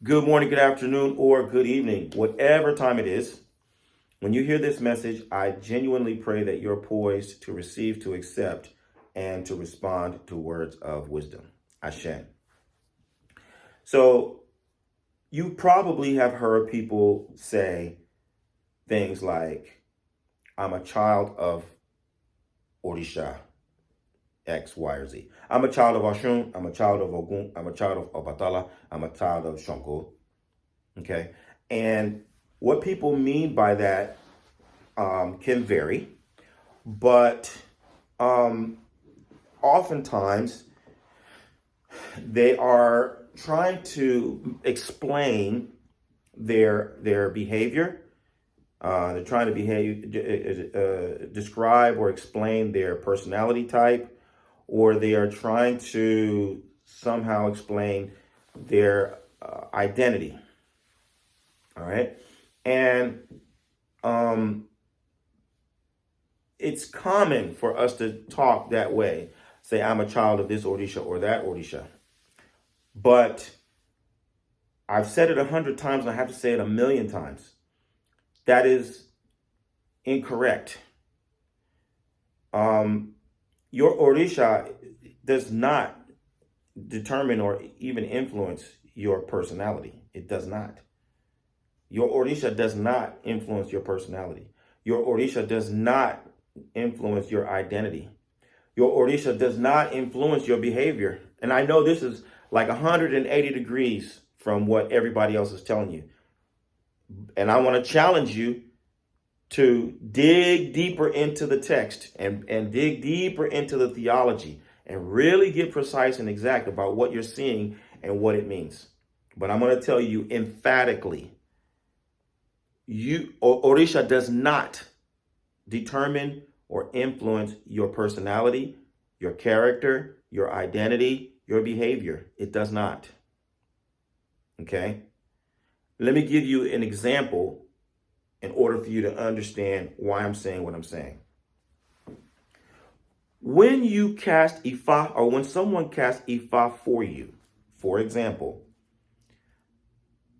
Good morning, good afternoon, or good evening, whatever time it is. When you hear this message, I genuinely pray that you're poised to receive, to accept, and to respond to words of wisdom. Ashe. So, you probably have heard people say things like, I'm a child of Orisa, X, Y, or Z. I'm a child of Oshun. I'm a child of Ogun. I'm a child of Obatala. I'm a child of Shango. Okay. And what people mean by that can vary, but oftentimes they are trying to explain their behavior. They're trying to describe or explain their personality type, or they are trying to somehow explain their identity. All right, and it's common for us to talk that way. Say, I'm a child of this Orisa or that Orisa. But I've said it 100 times and I have to say it 1,000,000 times. That is incorrect. Your Orisa does not determine or even influence your personality. It does not. Your Orisa does not influence your personality. Your Orisa does not influence your identity. Your Orisa does not influence your behavior. And I know this is like 180 degrees from what everybody else is telling you. And I want to challenge you to dig deeper into the text and dig deeper into the theology and really get precise and exact about what you're seeing and what it means. But I'm going to tell you emphatically, Orisa does not determine or influence your personality, your character, your identity, your behavior. It does not. Okay? Let me give you an example in order for you to understand why I'm saying what I'm saying. When you cast Ifa, or when someone casts Ifa for you, for example,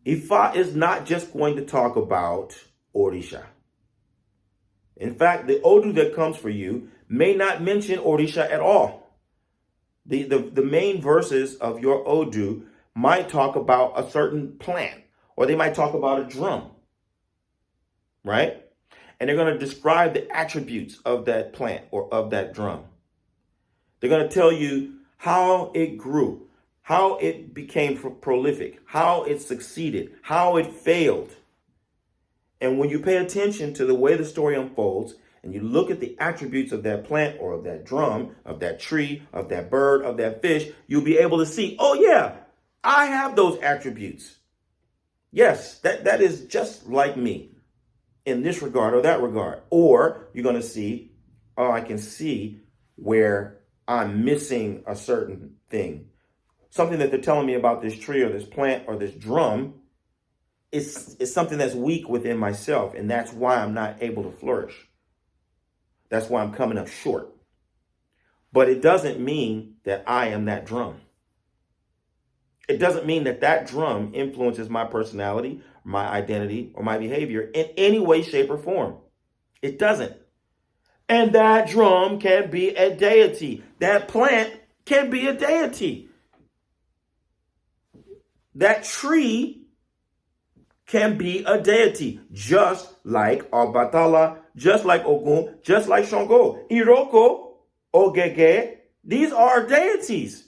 Ifa is not just going to talk about Orisa. In fact, the Odu that comes for you may not mention Orisa at all. The main verses of your Odu might talk about a certain plant, or they might talk about a drum, right? And they're going to describe the attributes of that plant or of that drum. They're going to tell you how it grew, how it became prolific, how it succeeded, how it failed. And when you pay attention to the way the story unfolds, and you look at the attributes of that plant or of that drum, of that tree, of that bird, of that fish, you'll be able to see, oh yeah, I have those attributes. Yes, that is just like me in this regard or that regard. Or you're going to see, oh, I can see where I'm missing a certain thing. Something that they're telling me about this tree or this plant or this drum is something that's weak within myself, and that's why I'm not able to flourish. That's why I'm coming up short. But it doesn't mean that I am that drum. It doesn't mean that that drum influences my personality, my identity, or my behavior in any way, shape, or form. It doesn't. And that drum can be a deity. That plant can be a deity. That tree can be a deity, just like Obatala, just like Ogun, just like Shango. Iroko, Ogege, these are deities.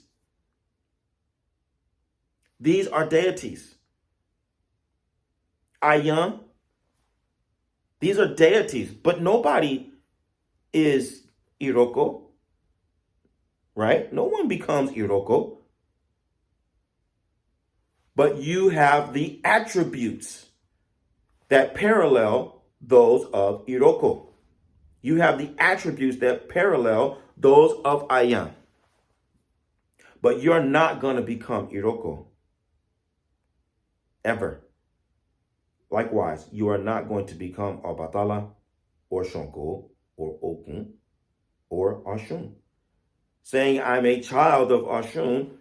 These are deities. Ayan, these are deities, but nobody is Iroko, right? No one becomes Iroko. But you have the attributes that parallel those of Iroko. You have the attributes that parallel those of Ayan. But you're not going to become Iroko. Ever. Likewise, you are not going to become Obatala or Shango or Okun or Oshun. Saying I'm a child of Oshun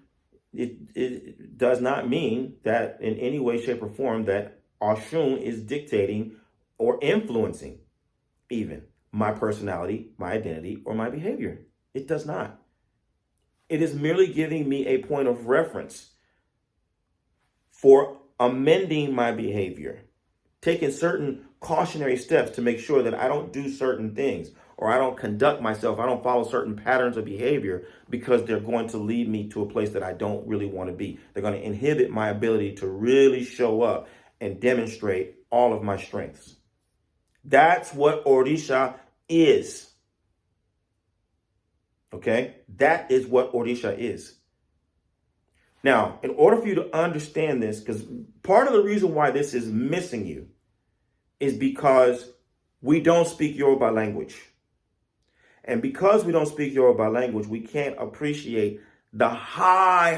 it does not mean that in any way, shape, or form that Oshun is dictating or influencing even my personality, my identity, or my behavior. It does not. It is merely giving me a point of reference for amending my behavior, taking certain cautionary steps to make sure that I don't do certain things or I don't conduct myself, I don't follow certain patterns of behavior because they're going to lead me to a place that I don't really want to be. They're going to inhibit my ability to really show up and demonstrate all of my strengths. That's what Orisa is. Okay? That is what Orisa is. Now, in order for you to understand this, because part of the reason why this is missing you is because we don't speak Yoruba language. And because we don't speak Yoruba language, we can't appreciate the high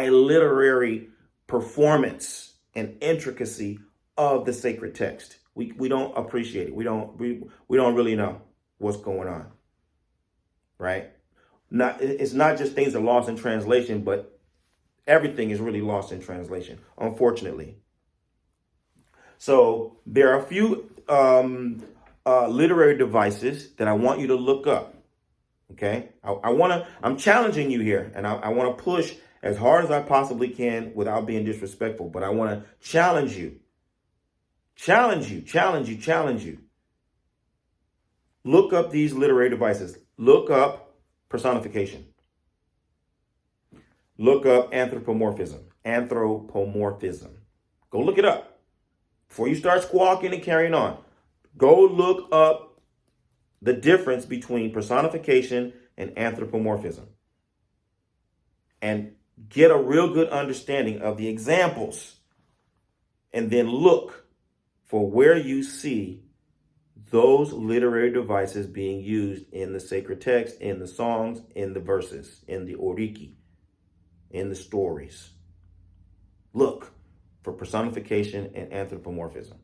literary performance and intricacy of the sacred text. We don't appreciate it. We don't really know what's going on. Right? It's not just things are lost in translation, but everything is really lost in translation, unfortunately. So there are a few literary devices that I want you to look up. Okay, I'm challenging you here, and I want to push as hard as I possibly can without being disrespectful. But I want to challenge you. Look up these literary devices. Look up personification. Look up anthropomorphism. Go look it up. Before you start squawking and carrying on, go look up the difference between personification and anthropomorphism. And get a real good understanding of the examples. And then look for where you see those literary devices being used in the sacred text, in the songs, in the verses, in the oriki, in the stories. Look for personification and anthropomorphism.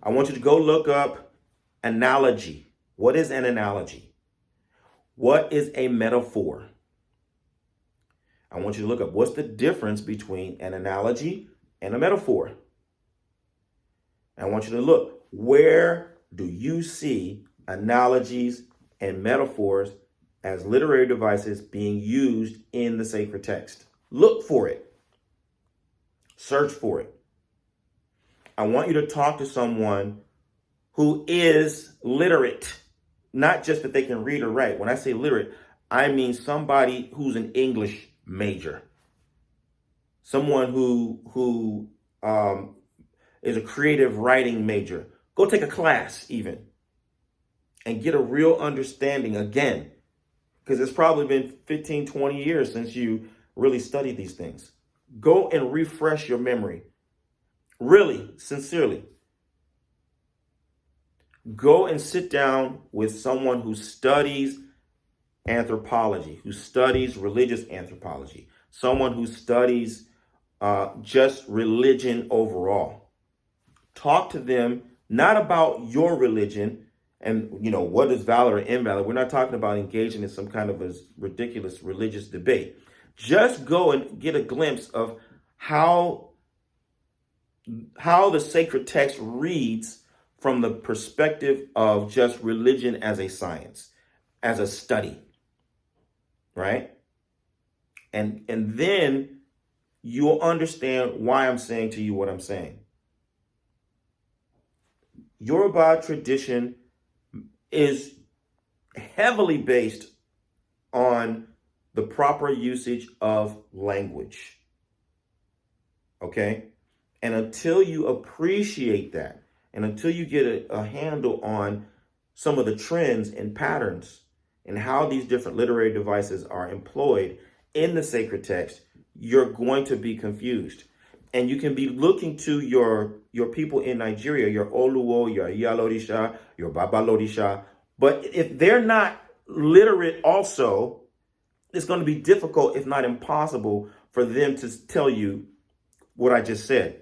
I want you to go look up analogy. What is an analogy? What is a metaphor? I want you to look up what's the difference between an analogy and a metaphor. I want you to look, where do you see analogies and metaphors as literary devices being used in the sacred text? Look for it. Search for it. I want you to talk to someone who is literate, not just that they can read or write. When I say literate, I mean somebody who's an English major, someone who is a creative writing major. Go take a class even and get a real understanding again, because it's probably been 15, 20 years since you really studied these things. Go and refresh your memory. Really, sincerely. Go and sit down with someone who studies anthropology, who studies religious anthropology, someone who studies just religion overall. Talk to them not about your religion and, what is valid or invalid. We're not talking about engaging in some kind of a ridiculous religious debate. Just go and get a glimpse of how the sacred text reads from the perspective of just religion as a science, as a study, right? And then you'll understand why I'm saying to you what I'm saying. Yoruba tradition is heavily based on the proper usage of language. Okay? And until you appreciate that, and until you get a handle on some of the trends and patterns and how these different literary devices are employed in the sacred text, you're going to be confused. And you can be looking to your people in Nigeria, your Oluwo, your Iyalorisha, your Babalorisha. But if they're not literate also, it's going to be difficult, if not impossible, for them to tell you what I just said.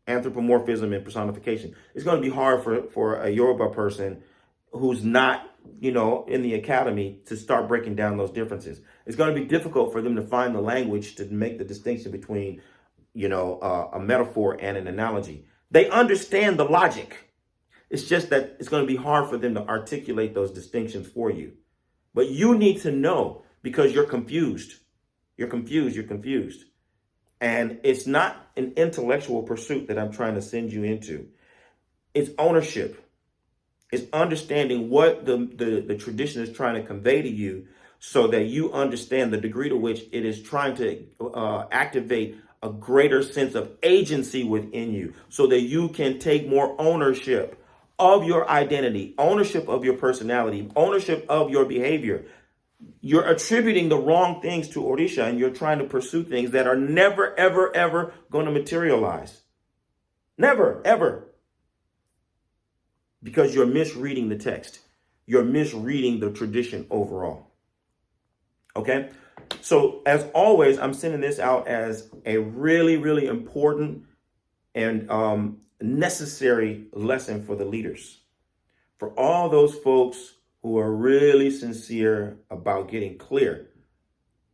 Anthropomorphism and personification. It's going to be hard for a Yoruba person who's not in the academy to start breaking down those differences. It's going to be difficult for them to find the language to make the distinction between, a metaphor and an analogy. They understand the logic. It's just that it's going to be hard for them to articulate those distinctions for you. But you need to know because you're confused. You're confused. You're confused. And it's not an intellectual pursuit that I'm trying to send you into. It's ownership. It's understanding what the tradition is trying to convey to you so that you understand the degree to which it is trying to activate a greater sense of agency within you so that you can take more ownership of your identity, ownership of your personality, ownership of your behavior. You're attributing the wrong things to Orisa and you're trying to pursue things that are never, ever, ever going to materialize. Never, ever. Because you're misreading the text. You're misreading the tradition overall. Okay? So as always, I'm sending this out as a really, really important and necessary lesson for the leaders. For all those folks who are really sincere about getting clear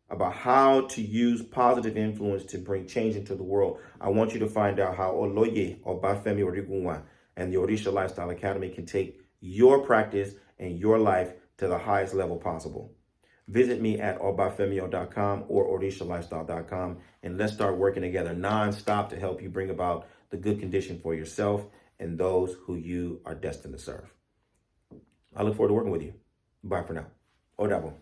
about how to use positive influence to bring change into the world, I want you to find out how Oloye Obafemi Origunwa and the Orisa Lifestyle Academy can take your practice and your life to the highest level possible. Visit me at obafemio.com or orisalifestyle.com and let's start working together nonstop to help you bring about the good condition for yourself and those who you are destined to serve. I look forward to working with you. Bye for now. Odabo.